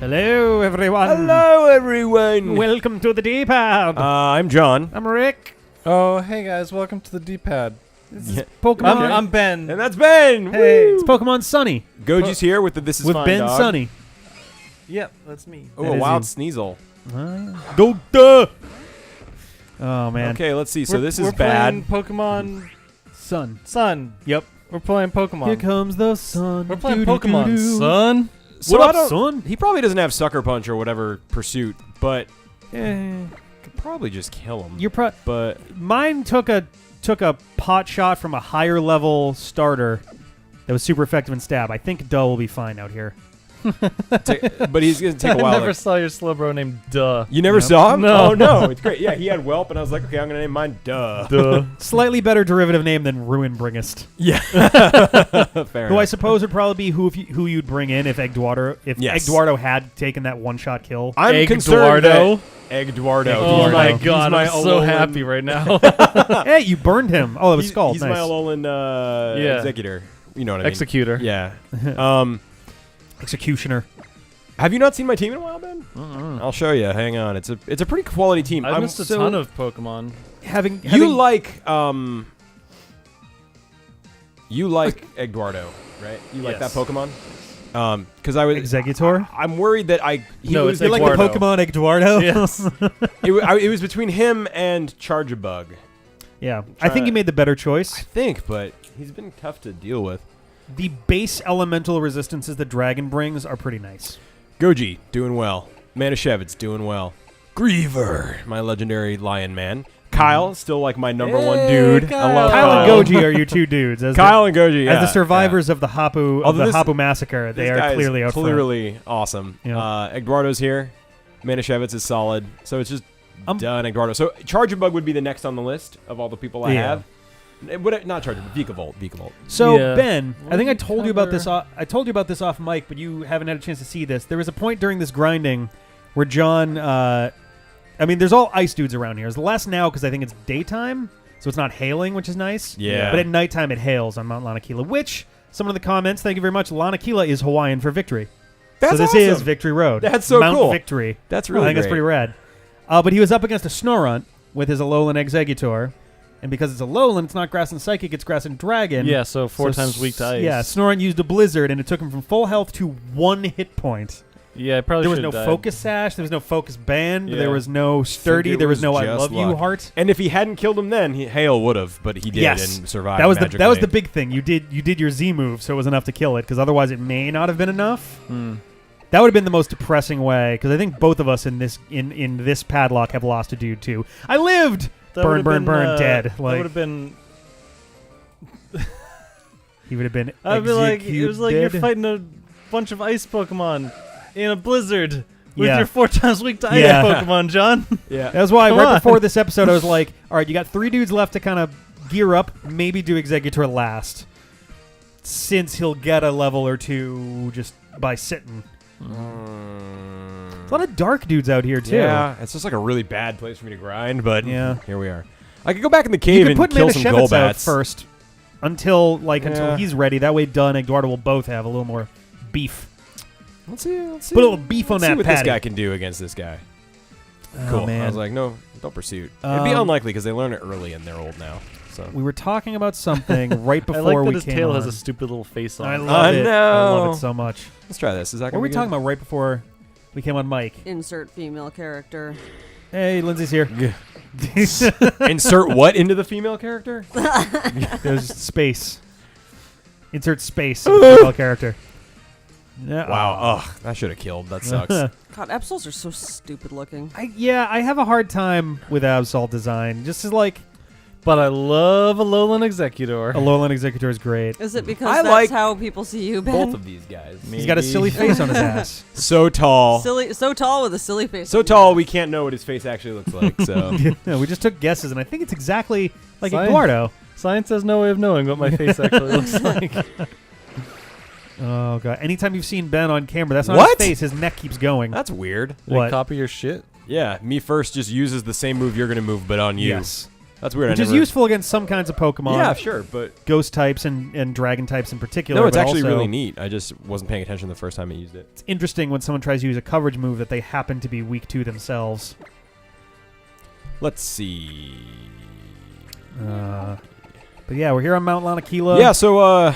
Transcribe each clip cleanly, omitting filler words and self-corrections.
Hello, everyone. Hello, everyone. Welcome to the D-pad. I'm John. I'm Rick. Oh, hey guys, welcome to the D-pad. This is Pokemon. I'm Ben. And that's Ben. Hey, Woo. it's Pokemon Sunny Goji's here with the This Is with Fine Ben dog. Sunny. Yep, that's me. Oh, That a is wild you. Sneasel. Go duh. Oh man. Okay, let's see. So this is we're bad. Playing Pokemon Sun. Sun. Yep. We're playing Pokemon. Here comes the sun. We're playing Doo-doo-doo-doo. Pokemon Sun. So What I up, don't- son? He probably doesn't have Sucker Punch or whatever pursuit, but Eh, could probably just kill him. you're But mine took a pot shot from a higher level starter that was super effective in stab. I think Duh will be fine out here. but he's gonna take a while. I never like- saw your Slowbro named Duh. you never Yep. saw him? No. Oh no, it's great. Yeah, he had Whelp, and I was like, okay, I'm gonna name mine Duh. Duh. Slightly better derivative name than Ruin Bringest. Yeah. Fair Who I enough. suppose would probably be who you'd bring in if Egduardo Yes. Egduardo had taken that one-shot kill. I'm Egg concerned Duardo? that Egduardo. Oh Duardo. my He's god, my I'm so Alolan- happy right now. Hey, you burned him. Oh, that was Skull. He's Nice. my Alolan Yeah. executor. You know what I mean? Executor. Yeah. Executioner. Have you not seen my team in a while, Ben? I'll show you. Hang on. It's a pretty quality team. I've missed a so- ton of Pokemon. Having you like Egduardo, right? You like that Yes. Pokemon? Because I was Executor? I'm worried that No, it's You like the Egduardo. Pokemon Egduardo? Yes. it was between him and Charjabug. Yeah. I think you made the better I choice. think, but he's been tough to deal with. The base elemental resistances that Dragon brings are pretty nice. Goji doing well. Manishevitz doing well. Griever, my legendary lion man. Kyle, still like my number one Hey, dude. I Kyle. love Kyle Kyle. and Goji are your two dudes. As Kyle and Goji, as the survivors of the Hapu Although this- Hapu massacre, they This are guy is clearly out front. clearly awesome. Yeah. Eduardo's here. Manishevitz is solid. So it's just done. Eduardo. So Charjabug would be the next on the list of all the people I Yeah. have. Not Charjabug, Vikavolt. So Yeah. Ben, What I think did I we told you about this. cover? I told you about this off mic, but you haven't had a chance to see this. There was a point during this grinding where John. I mean, there's all ice dudes around here. It's less now because I think it's daytime, so it's not hailing, which is nice. Yeah. But at nighttime, it hails on Mount Lanakila, which someone in the comments, thank you very much. Lanakila is Hawaiian for victory. That's so this awesome. is Victory Road. That's so Mount cool. Victory. That's really I think that's great. pretty rad. But he was up against a Snorunt with his Alolan Executor. And because it's Alolan, it's not Grass and Psychic, it's Grass and Dragon. Yeah, so four So times weak to ice. Yeah, Snorunt used a Blizzard, and it took him from full health to 1 hit point. Yeah, I probably There was should no have died. Focus Sash, there was no Focus Band, Yeah. there was no Sturdy, it there was was no I just Love You luck. Heart. And if he hadn't killed him then, Hale would have, but he did Yes. and survived. That was the magically. big thing. You did your Z move, so it was enough to kill it, because otherwise it may not have been enough. That would have been the most depressing way, because I think both of us in this padlock have lost a dude too. I lived. That Burn, would've burn, been, burn, dead. That Like would have been. he would have been. I'd be like, it was like you're executed. fighting a bunch of ice Pokemon in a blizzard with Yeah. your 4 times weak to ice Yeah. Pokemon, John. Yeah. That's why Come right on. before this episode, I was like, all right, you got 3 dudes left to kind of gear up, maybe do Executor last, since he'll get a level or 2 just by sitting. There's a lot of dark dudes out here, too. Yeah, it's just like a really bad place for me to grind, but Yeah. here we are. I could go back in the You cave can and put kill some Manischewitz out Golbats. first until Yeah. he's ready. That way, Dunn and Eduardo will both have a little more beef. Let's see. Put a little beef on Let's see that what patty. this guy can do against this guy. Cool. Oh, man. I was like, no pursuit. It'd be unlikely because they learn it early and they're old now. So We were talking about something right I before like that we his came tail on. has a stupid little face on I it. love it. I love no. it so much. let's try this. Is that What gonna were we be talking about right before we came on mic? Insert female character. Hey, Lindsay's here. good? Insert what into the female character? There's space. Insert space. in the female character. Yeah. Wow. Ugh, that should have killed. That sucks. God, Absols are so stupid looking. I have a hard time with Absol design. Just as like But I love Alolan Executor. Alolan Executor is great. Is it because I that's like how people see you, Ben? Both of these guys. He's got a silly face on his ass. So tall. Silly, so tall with a silly face. So tall we can't know what his face actually looks like. So Yeah, we just took guesses, and I think it's exactly like Science. Eduardo. Science has no way of knowing what my face actually looks like. Oh god! Anytime you've seen Ben on camera, that's not What? his face. His neck keeps going. that's weird. They What? copy your shit? Yeah, me first just uses the same move you're gonna move, but on you. Yes. That's weird. Which is useful against some kinds of Pokemon. Yeah, sure, but ghost types and dragon types in particular. no, it's but actually also really neat. I just wasn't paying attention the first time I used it. It's interesting when someone tries to use a coverage move that they happen to be weak to themselves. Let's see. But yeah, we're here on Mount Lanakila. Yeah, so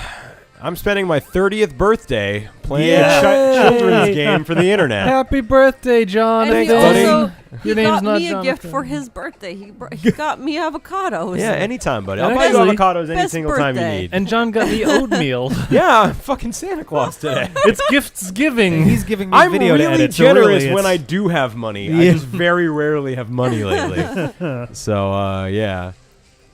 I'm spending my 30th birthday playing Yeah. a children's game for the internet. Happy birthday, John. And he buddy. also Your he name's got not me a Jonathan. gift for his birthday. He got me avocados. Yeah, anytime, buddy. And I'll buy you actually, avocados any best single time you birthday. need. And John got me oatmeal. Yeah, I'm fucking Santa Claus today. It's gifts giving. He's giving me I'm video really to edit. so generous really when I it's- do have money. Yeah. I just very rarely have money lately. So, yeah.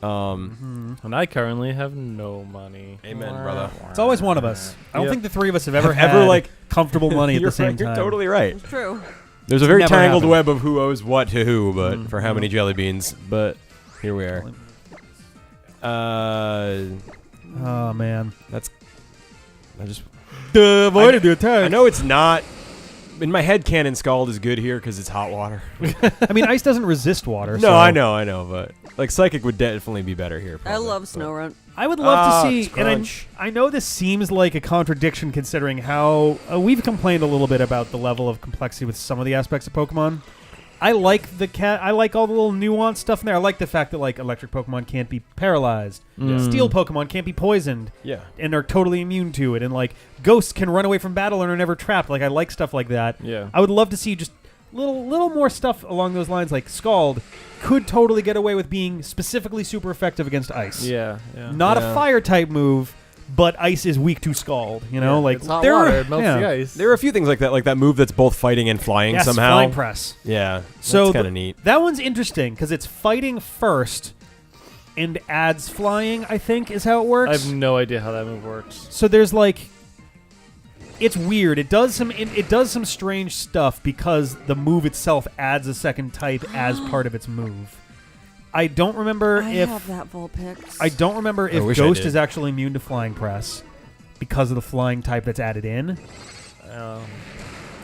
And I currently have no money. Amen, brother. It's always one of us. I don't Yep. think the three of us have ever Have had ever, like- comfortable money at You're the same right, time. You're totally right. It's true. There's a very Never tangled happened. web of who owes what to who, but for how many jelly beans. But here we are. Oh man. I just Avoided the attack. I know it's not. In my head canon, Scald is good here because it's hot water. I mean, ice doesn't resist water. No, so I know, but like Psychic would definitely be better here. I probably, love but- Snorunt. I would love to see, and crunch. I know this seems like a contradiction considering how we've complained a little bit about the level of complexity with some of the aspects of Pokemon. I like the cat. I like all the little nuanced stuff in there. I like the fact that like electric Pokemon can't be paralyzed, steel Pokemon can't be poisoned, Yeah. and are totally immune to it, and like ghosts can run away from battle and are never trapped. Like I like stuff like that. Yeah. I would love to see just little more stuff along those lines. Like Scald could totally get away with being specifically super effective against ice. Yeah. Yeah. Not Yeah. a fire type move, but ice is weak to Scald. You know, like it's hot there water. are It melts yeah. the ice. There are a few things like that move that's both fighting and flying Yes, somehow. flying press. Yeah. So that's kind of neat. That one's interesting because it's fighting first and adds flying. I think is how it I works. have no idea how that move works. So there's like, it's weird. It does some strange stuff because the move itself adds a second type as part of its move. I don't remember I if have that Vulpix. I don't remember if wish I Ghost did. is actually immune to flying press because of the flying type that's added in.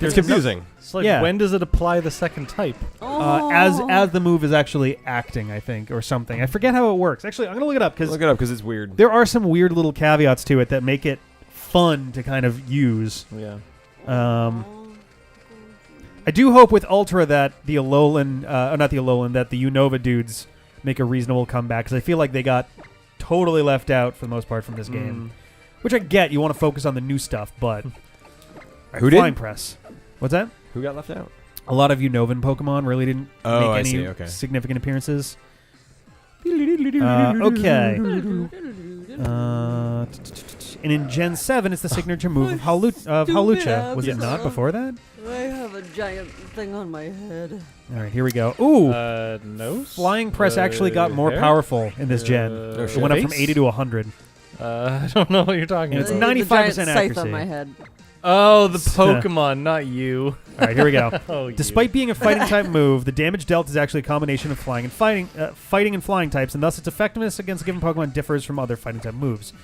It's confusing. It's like, Yeah. when does it apply the second type? Oh. As the move is actually acting, I think, or something. I forget how it works. Actually, I'm gonna look it up because Look it up because it's weird. there are some weird little caveats to it that make it fun to kind of use. Yeah. I do hope with Ultra that the Alolan, not the Alolan, that the Unova dudes make a reasonable comeback because I feel like they got totally left out for the most part from this game. Which I get, you want to focus on the new stuff, but Who flying did? press. What's that? Who got left out? A lot of Unovan Pokemon really didn't Oh, make I any see, okay. significant appearances. Okay. And in Gen 7, it's the signature move of Hawlucha. Was it not before that? I have a giant thing on my head. All right, here we go. Ooh! No. Flying Press actually got more hair? powerful in this gen. Oh, It went up from 80 to 100. I don't know what you're talking And it's about. The 95% giant scythe accuracy. on my head. Oh, the Pokemon, not you. All right, here we go. Oh, you. Despite being a fighting type move, the damage dealt is actually a combination of fighting and flying types, and thus its effectiveness against a given Pokemon differs from other fighting type moves.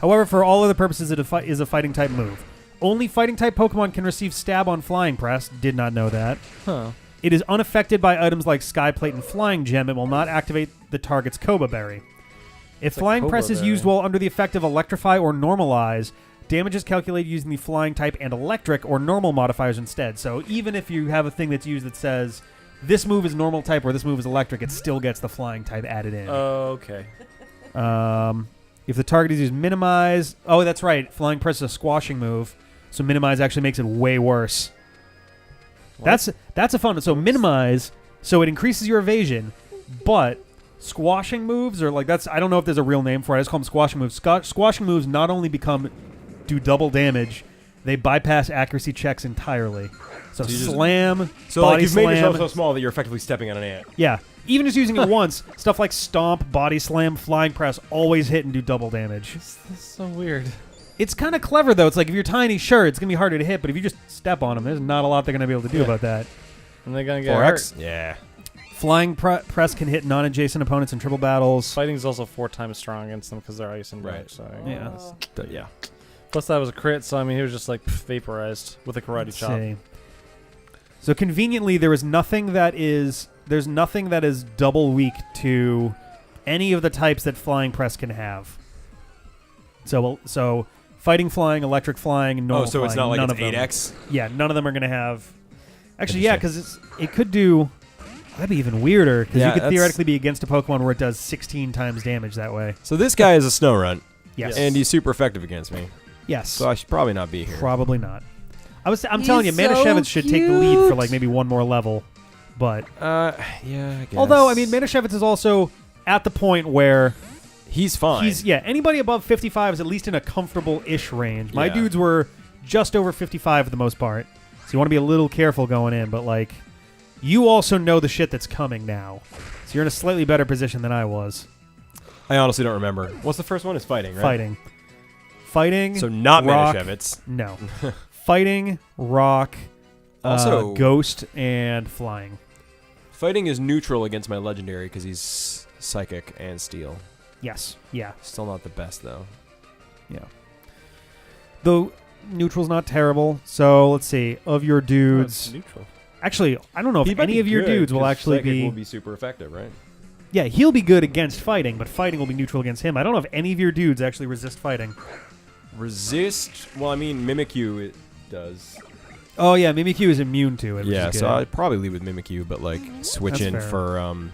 However, for all other purposes, it is a fighting type move. Only fighting type Pokemon can receive Stab on Flying Press. Did not know that. Huh. It is unaffected by items like Sky Plate and Flying Gem. It will not activate the target's Koba Berry. If It's a Flying Koba Press is Berry. used while under the effect of Electrify or Normalize, damage is calculated using the Flying type and Electric or Normal modifiers instead. So even if you have a thing that's used that says this move is Normal type or this move is Electric, it still gets the Flying type added in. Okay. If the target is used Minimize... Oh, that's right. Flying Press is a squashing move, so Minimize actually makes it way worse. What? That's a fun one. So Minimize, so it increases your evasion, but squashing moves are like... I don't know if there's a real name for it. I just call them squashing moves. Squashing moves not only do double damage, they bypass accuracy checks entirely. So you just- slam, So body like you've slam. made yourself so small that you're effectively stepping on an ant. Yeah. Even just using it once, stuff like Stomp, Body Slam, Flying Press always hit and do double damage. This is so weird. It's kind of clever, though. It's like if you're tiny, sure, it's going to be harder to hit, but if you just step on them, there's not a lot they're going to be able to do about that. And they're gonna get hurt. 4X? Yeah. Flying Press can hit non-adjacent opponents in triple battles. Fighting's also 4 times strong against them because they're ice and Right. rock. So Yeah. Yeah. Plus that was a crit, so I mean he was just like vaporized with a karate Let's chop. see. So conveniently, there's nothing that is double weak to any of the types that Flying Press can have. So fighting flying, electric flying, normal so flying. it's not like none it's of them. 8x? Yeah, none of them are going to have. Actually, yeah, Interesting. because it could do. That'd be even weirder because Yeah, you could that's- theoretically be against a Pokemon where it does 16 times damage that way. So this guy is a snow runt, Yes. and he's super effective against me. Yes. So I should probably not be here. Probably not. I'm He's telling you, so Manischewitz should take the lead for cute. like maybe one more level, but Yeah, I guess. although I mean Manischewitz is also at the point where he's fine. anybody above 55 is at least in a comfortable-ish range. My Yeah. dudes were just over 55 for the most part, so you want to be a little careful going in. But like, you also know the shit that's coming now, so you're in a slightly better position than I was. I honestly don't remember. What's the first one? Is fighting, right? Fighting. So not rock, Manischewitz. No. Fighting, rock, Also- ghost, and flying. Fighting is neutral against my legendary because he's psychic and steel. Yes. Yeah. Still not the best though. Yeah. Though neutral's not terrible. So let's see. Of your dudes, neutral. actually, I don't know He if might any be of your good, dudes will 'cause actually psychic will be super effective, right? Yeah, he'll be good against fighting, but fighting will be neutral against him. I don't know if any of your dudes actually resist fighting. Resist. Well, I mean, Mimikyu it does. Oh yeah, Mimikyu is immune to it. Which Yeah, is so good. I'd probably leave with Mimikyu, but like switch That's in fair. for and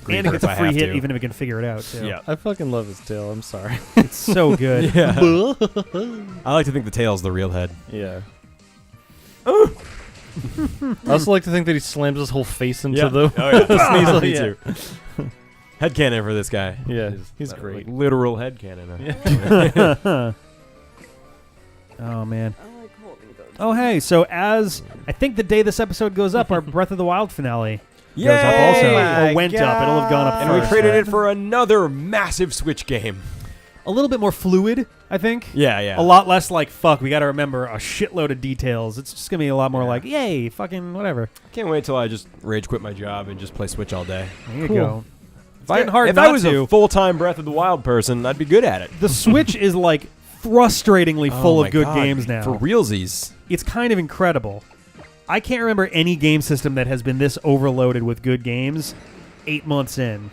Griever it gets if a I free have hit to. even if it can figure it out too. Yeah. I fucking love his tail. I'm sorry. It's so good. Yeah. I like to think the tail's the real head. Yeah. I also like to think that he slams his whole face into the Oh yeah. the sneasel. Me Yeah. too. Headcanon for this guy. Yeah, Is he's like great. literal headcanon. Yeah. Oh man. I like holding those. Oh hey, so as I think the day this episode goes up, our Breath of the Wild finale Yay! goes up also, My or went up. It'll have gone up And first. we traded but it for another massive Switch game. a little bit more fluid, I think. Yeah, yeah. A lot less like fuck. We got to remember a shitload of details. It's just gonna be a lot more Yeah. like yay, fucking whatever. Can't wait till I just rage quit my job and just play Switch all day. There you Cool. go. If getting hard if not I was to. a full-time Breath of the Wild person, I'd be good at it. The Switch is like frustratingly full Oh my of good God, games now. For realsies. It's kind of incredible. I can't remember any game system that has been this overloaded with good games 8 months in.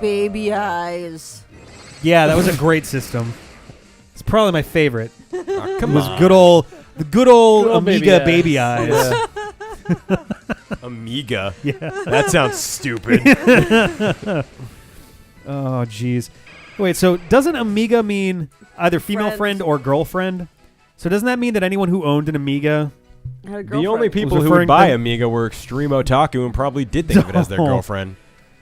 Baby eyes. Yeah, that was a great system. It's probably my favorite. Oh, It come was on. good old Good old Amiga baby eyes. Yeah. Amiga. Yeah. That sounds stupid. Oh, jeez. Wait, so doesn't Amiga mean either female friend or girlfriend? So doesn't that mean that anyone who owned an Amiga... I had a The only girlfriend. people who referring would buy to- Amiga were extreme otaku and probably did think of it as their Oh. girlfriend.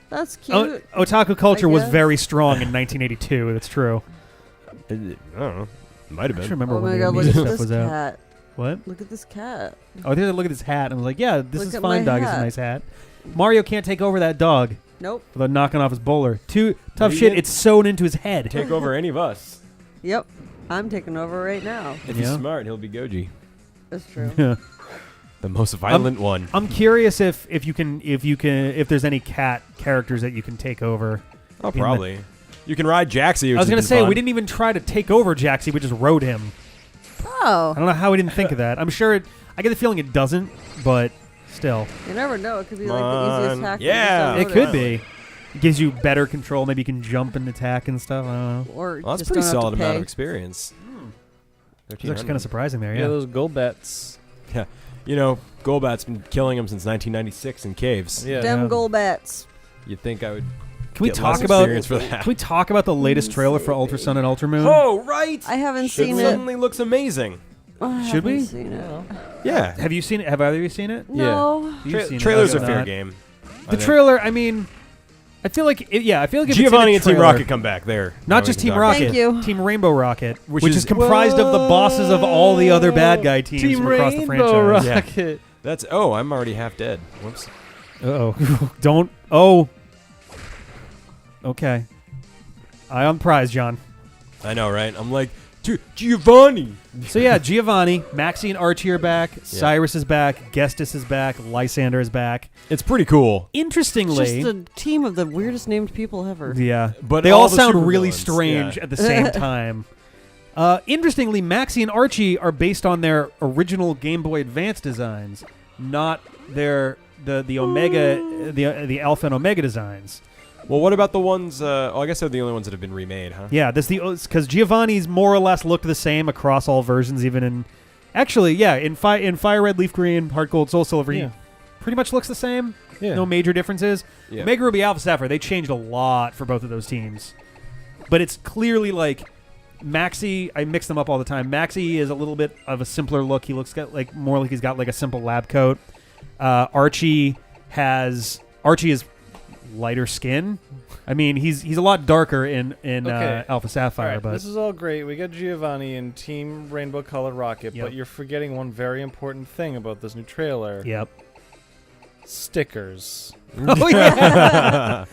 That's cute. Otaku culture was guess. very strong in 1982. That's true. I don't know. Might have I should been. remember Oh when my the god, look Amiga at stuff this was out. cat. What? Look at this cat. Oh, they had to look at this hat and was like, yeah, this Look is at fine, my dog. It's a hat. nice hat. Mario can't take over that dog Nope. without knocking off his bowler. Too tough Maybe shit. it- It's sewn into his head. Take over any of us. Yep. I'm taking over right now. If Yeah. he's smart, he'll be Goji. That's true. Yeah. The most violent one. I'm curious if there's any cat characters that you can take over. Oh, the- probably. You can ride Jaxie. I was gonna say we didn't even try to take over Jaxie. We just rode him. Oh. I don't know how we didn't think of that. I'm sure I get the feeling it doesn't, but still, You never know. It could be Come like the easiest on. hack. Yeah. it could be. It gives you better control. Maybe you can jump and attack and stuff. I don't know. Or Well, that's just pretty don't have solid to amount pay. of experience. It's actually kind of surprising there. Yeah, Yeah. those Golbats. You know, Golbat's been killing him since 1996 in caves. Yeah. Dem Yeah. Golbats. You'd think I would Can we get talk less about? experience for that. Can we talk about the latest trailer for Ultra Sun and Ultra Moon? Oh, right! I haven't It seen it. suddenly looks amazing. I Should we? haven't Seen it. Yeah. Have you seen it? Have either of you seen it? No. You've seen it, Trailer's I a have fair not. game. The trailer. I mean, I feel like if it's in Giovanni a and Team trailer- Rocket come back there. Not Now we just can Team talk. Rocket, Thank you. Team Rainbow Rocket, which Which is is- comprised of the bosses of all the other bad guy teams Team from across the Rainbow franchise. Yeah. Rocket. That's I'm already half dead. Whoops. Uh-oh. Don't. Oh. Okay. Eye on the prize, John. I know, right? I'm like, Giovanni. So yeah, Giovanni, Maxie and Archie are back. Cyrus is back. Gestus is back. Lysander is back. It's pretty cool. It's Interestingly, just a team of the weirdest named people ever. yeah, But they all all the sound supervillains, really strange yeah. at the same time. Interestingly, Maxie and Archie are based on their original Game Boy Advance designs, not their the Omega, the Alpha and Omega designs. Well, what about the ones? I guess they're the only ones that have been remade, huh? Yeah, because Giovanni's more or less look the same across all versions, even in. Actually, yeah, in Fire Red, Leaf Green, Heart Gold, Soul Silver, he pretty much looks the same. Yeah. No major differences. Yeah. Omega Ruby, Alpha Sapphire, they changed a lot for both of those teams. But it's clearly like Maxi, I mix them up all the time. Maxi is a little bit of a simpler look. He looks more like he's got like a simple lab coat. Archie is lighter skin. I mean, he's a lot darker in Okay. Alpha Sapphire, Alright, but this is all great. We got Giovanni and Team Rainbow Colored Rocket, Yep. but you're forgetting one very important thing about this new trailer. yep. Stickers. Oh yeah.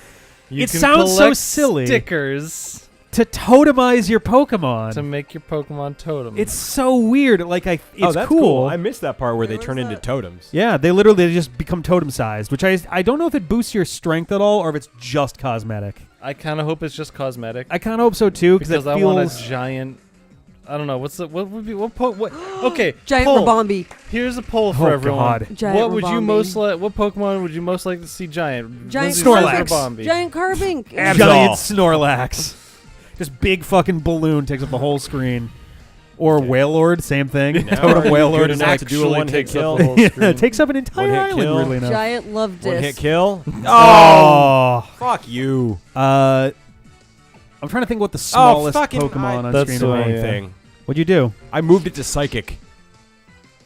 You It can sounds so collect silly. Stickers To totemize your Pokemon. to make your Pokemon totem. It's so weird. Like it's that's cool. I missed that part where they Where turn was into that? totems. Yeah, they just become totem sized, which I don't know if it boosts your strength at all or if it's just cosmetic. I kind of hope it's just cosmetic. I kind of hope so too because it I feels. want a giant. I don't know what would be okay. Giant poll. Rabombi. Here's a poll for Oh, everyone. God. Giant What would you Rabombi. what Pokemon would you most like to see giant? Giant Lindsay Snorlax. says Rabombi. Giant Carbink. Absol. Giant Snorlax. Just big fucking balloon takes up the whole screen. Or Wailord, same thing. Now, Totem are you Wailord good is enough like to do a one-hit takes up kill? the whole yeah, screen. it takes up an entire One-hit island, kill. weirdly enough. Giant love One hit disc. kill. Oh, Fuck you. I'm trying to think what the smallest fucking Pokemon on That's screen the would wrong be. yeah. thing. What'd you do? I moved it to psychic.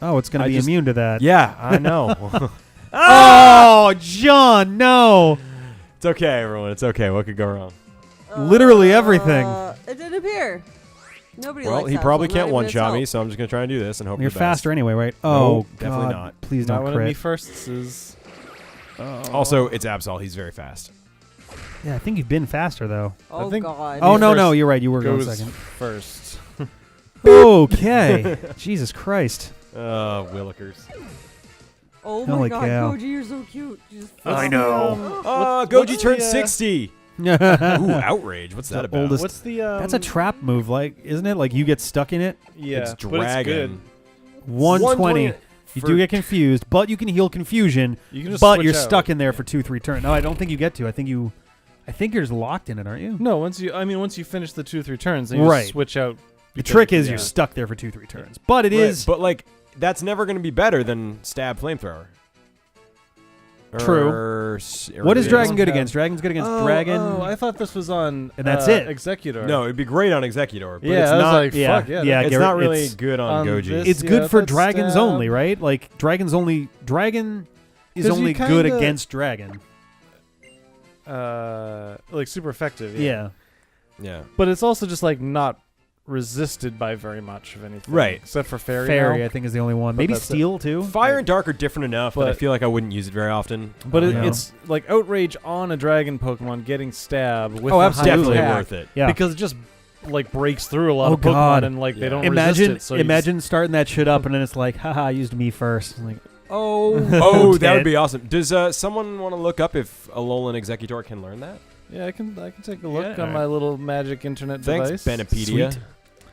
Oh, it's going I to be just- immune to that. Yeah, I know. Oh, John, no. It's okay, everyone. It's okay. What could go wrong? Literally everything. It didn't appear. Nobody Well, likes he that, probably so not can't even one-shot me, itself. so I'm just going to try and do this and hope You're for the faster anyway, right? No, Oh, definitely God. not. Please Not don't one of me crit. firsts is. best. Also, it's Absol. He's very fast. Yeah, I think you've been faster, though. Oh, I think- God. Oh, no, first no, you're right. You were going Goes second. first. Okay. Jesus Christ. Willikers. Oh, my Holy God. cow. Koji, you're so cute. You just I fell know. down. Goji what's turned the, 60. Ooh, That's outrage. What's that the about? oldest- What's the a trap move, like, isn't it? Like, you get stuck in it. Yeah, it's but it's good. dragon. 120. You for- do get confused, but you can heal confusion, You can just but switch you're out. stuck in there for 2-3 turns. No, I don't think you get to. I think you're just locked in it, aren't you? No, once you finish the 2-3 turns, then you Right. just switch out. The because- trick is yeah. you're stuck there for 2-3 turns. But it Right, is But, like, that's never going to be better than Stab Flamethrower. True. Or What is it Dragon don't good have- against? Dragon's good against Oh, Dragon. Oh, I thought this was on. And that's it. Executor. No, it'd be great on Executor, but Yeah, it's I was not. like, yeah, fuck yeah. yeah. it's Garrett, not really it's- good on on Goji. this- It's Yeah, good for that's dragons stab. only, right? Like Dragon is 'Cause you only good kinda- against Dragon. like super effective. Yeah. Yeah. But it's also just like not resisted by very much of anything. Right. Except for fairy. Fairy, now. I think, is the only one. But Maybe that's it. Steel too. Fire and Dark are different enough that I But- feel like I wouldn't use it very often. But Yeah. it's like outrage on a dragon Pokemon getting stabbed with Oh, a high absolutely. Definitely attack worth it. Yeah. because it just like breaks through a lot Oh, of Pokemon God. and like they Yeah. don't Imagine, resist it. So you imagine starting that shit up and then it's like, haha, I used me first. I'm like, oh, Oh, that dead. would be awesome. Does someone want to look up if Alolan Executor can learn that? yeah, I can take a look Yeah. on my little magic internet Thanks, device. Benepedia. Sweet.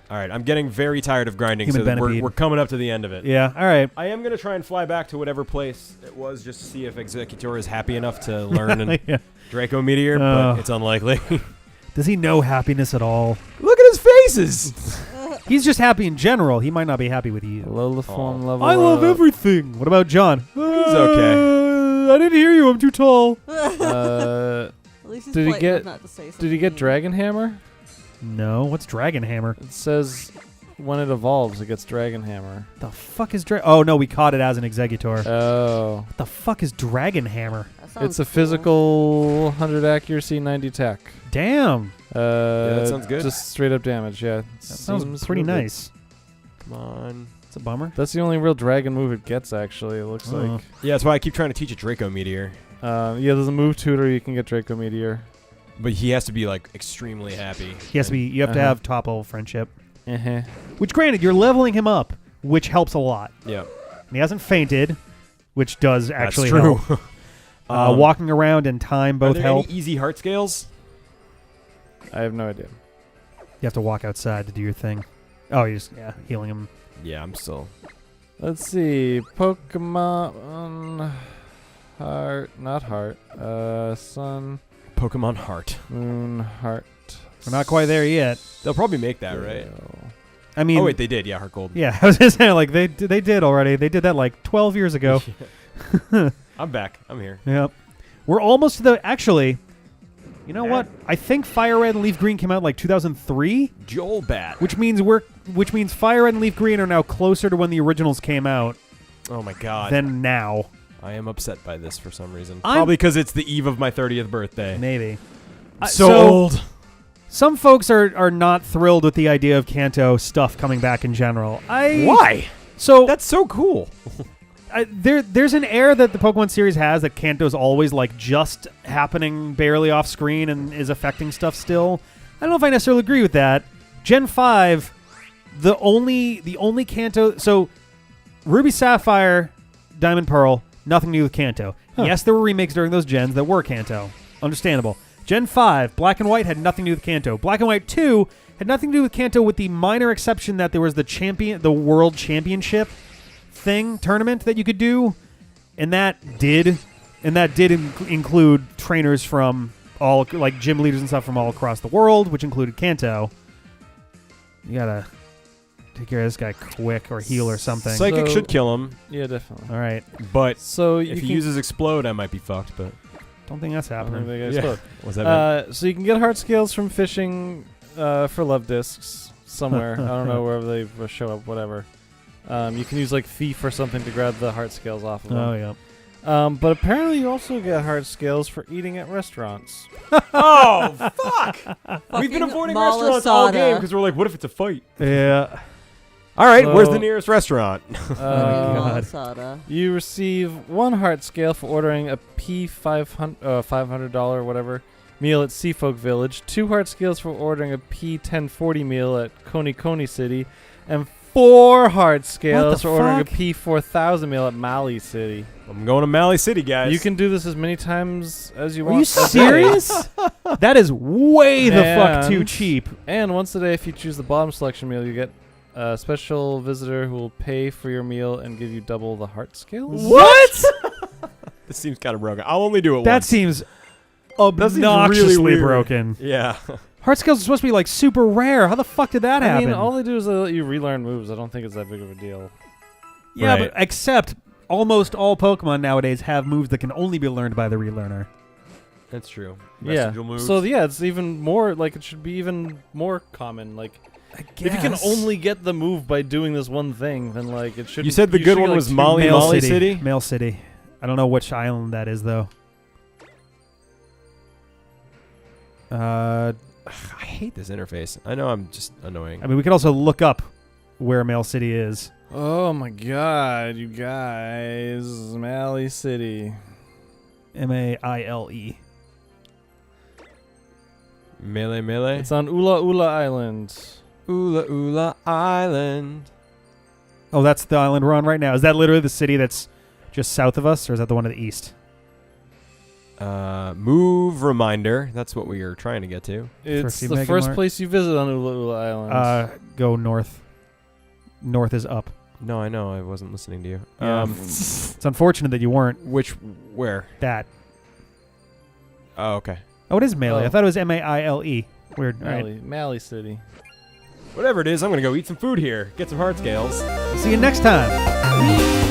All right, I'm getting very tired of grinding, Human so Benepede. we're coming up to the end of it. Yeah. All right. I am going to try and fly back to whatever place it was just to see if Executor is happy enough to learn an Yeah. Draco Meteor, Oh. but it's unlikely. Does he know happiness at all? Look at his faces! He's just happy in general. He might not be happy with you. Liliform Oh. level. I love up. everything. What about John? He's okay. I didn't hear you. I'm too tall. Uh, At least he's Did he polite get- enough not to say did he get something. Dragon Hammer? No. What's Dragon Hammer? It says when it evolves, it gets Dragon Hammer. The fuck is Dragon? Oh no, we caught it as an Executor. Oh. What the fuck is Dragon Hammer? That sounds It's a cool. physical 100 accuracy, 90 tech. Damn. that sounds good. Just straight up damage, yeah. That sounds pretty nice. Come on. It's a bummer. That's the only real dragon move it gets, actually, it looks Oh. like. Yeah, that's why I keep trying to teach a Draco Meteor. Yeah, there's a move tutor you can get Draco Meteor. But he has to be, like, extremely happy. He has to be. You have to Uh-huh. have top level friendship. Uh-huh. Which, granted, you're leveling him up, which helps a lot. Yeah. And he hasn't fainted, which does actually That's true. help. Walking around and time Are both there help. any easy heart scales? I have no idea. You have to walk outside to do your thing. Oh, you're just healing him. Yeah, I'm still... Let's see. Pokemon. Heart, not heart. Sun, Pokemon Heart. moon, heart. We're not quite there yet. They'll probably make that, right? I mean, Oh wait, they did. Yeah, Heart Gold. yeah, I was just saying, like they did already. They did that like 12 years ago. I'm back. I'm here. Yep. We're almost to the. Actually, you know what? I think Fire Red and Leaf Green came out like 2003, Joel Bat. which means Fire Red and Leaf Green are now closer to when the originals came out Oh my god. than now. I am upset by this for some reason. I'm- Probably because it's the eve of my 30th birthday. Maybe. So old. Some folks are not thrilled with the idea of Kanto stuff coming back in general. Why? So That's so cool. there's an air that the Pokemon series has that Kanto's always like just happening barely off screen and is affecting stuff still. I don't know if I necessarily agree with that. Gen 5, the only Kanto, so Ruby Sapphire, Diamond Pearl, nothing to do with Kanto. Huh. Yes, there were remakes during those gens that were Kanto. Understandable. Gen 5, Black and White had nothing to do with Kanto. Black and White 2 had nothing to do with Kanto with the minor exception that there was the World Championship tournament that you could do, and that did include trainers from all, like gym leaders and stuff from all across the world, which included Kanto. You gotta take care of this guy quick or heal or something. Psychic So- should kill him, Yeah, definitely. All right, but So if he uses Explode, I might be fucked. But don't think that's I don't think happening. they guys Yeah. explode. what's that? mean? So you can get heart scales from fishing for love discs somewhere. I don't know wherever they show up. Whatever. You can use like Thief or something to grab the heart scales off of them. Oh yeah. But apparently you also get heart scales for eating at restaurants. Oh fuck! We've been Fucking avoiding restaurants all Malasada. game because we're like, what if it's a fight? Yeah. All right, So- where's the nearest restaurant? God. Malasada. You receive 1 heart scale for ordering a $500 whatever meal at Seafolk Village, 2 heart scales for ordering a P1040 meal at Coney Coney City, and 4 heart scales for ordering a fuck? P4000 meal at Mali City. I'm going to Mali City, guys. You can do this as many times as you Are want. you a day. serious? That is way the fuck too And- cheap. And once a day, if you choose the bottom selection meal, you get a special visitor who will pay for your meal and give you double the heart scales. What? This seems kind of broken. I'll only do it That once. seems That seems obnoxiously really weird. broken. Yeah. Heart scales are supposed to be like super rare. How the fuck did that I happen? mean, all they do is they let you relearn moves. I don't think it's that big of a deal. yeah, Right. but except almost all Pokemon nowadays have moves that can only be learned by the relearner. That's true. Yeah. Vestigial moves. So yeah, it's even more like it should be even more common. Like if you can only get the move by doing this one thing, then like it should. You said the good one was Mali Mail City? Mail City. I don't know which island that is though. I hate this interface. I know I'm just annoying. I mean, we could also look up where Mail City is. Oh my god, you guys, Mali City. Maile. Melee. It's on Ula'ula Island. Ula'ula Island. Oh, that's the island we're on right now. Is that literally the city that's just south of us, or is that the one to the east? Move reminder. That's what we are trying to get to. It's Thrifty the Mega first Mart. place you visit on Ula'ula Island. Go north. North is up. No, I know. I wasn't listening to you. Yeah. It's unfortunate that you weren't Where? that. Oh, okay. Oh, it is Melee. I Oh. thought it was Maile. Weird. All right. Mali City. Whatever it is, I'm gonna go eat some food here. Get some heart scales. See you next time.